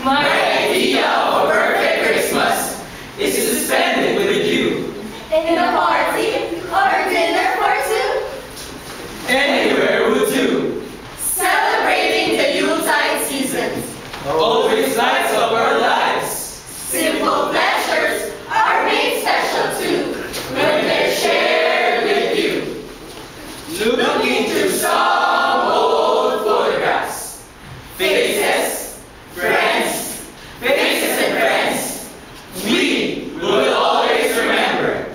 My idea of a perfect Christmas is to spend it with you. In a party or dinner for two. Anywhere would do. Celebrating the Yuletide seasons. Always lights up our lives. Simple pleasures are made special too when they're shared with you. Looking through some old photographs. Faces, friends, faces and friends. We will always remember.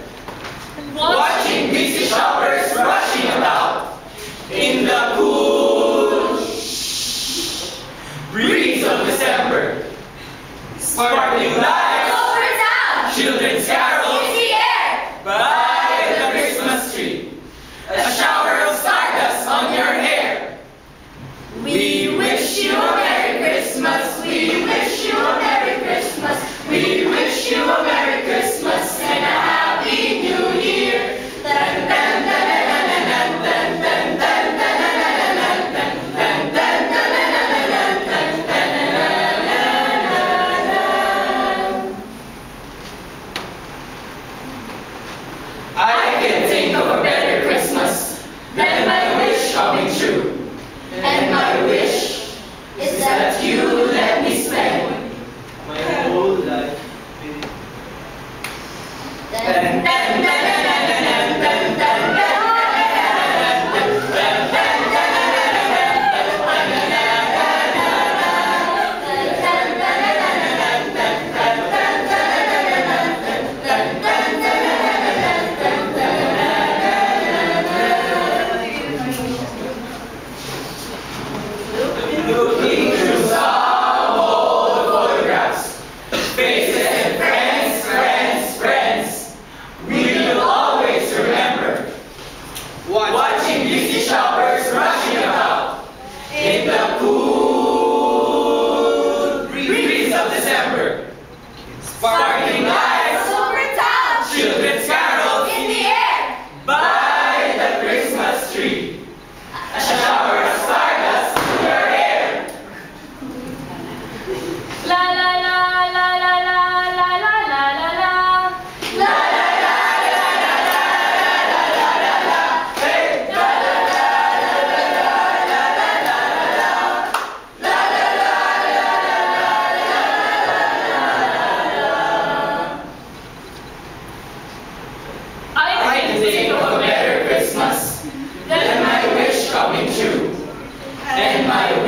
Watching busy shoppers rushing about in the cool breeze of December. Sparkling lights, Over town, children's carols, in the air. by the Christmas tree. A shower of stardust on your hair. We wish you a Merry Christmas. We wish you a Merry Christmas. We wish you a Merry Christmas and a Happy New Year. Dun, dun, dun, dun, dun, dun, dun, dun, dun, dun, dun, dun, dun, dun, dun, dun, dun, dun, dun. I can think of a better Christmas than my wish coming true. And my wish is that you let me spend My whole life with you. dun, dun, dun, dun, dun, dun, dun, dun. Looking through some old photographs. Faces and friends, friends, friends. We will always remember. Watching busy shoppers rushing about in the cool breeze of December. Sparkling lights, Over town, children's carols, in the air. by the Christmas tree. A shower of stardust in your hair. La la la la la la la la la la la. La la la la la la la la la la. Hey! La la la la la la la la la la. La la la la I I can think of a better Christmas than my wish coming true. And my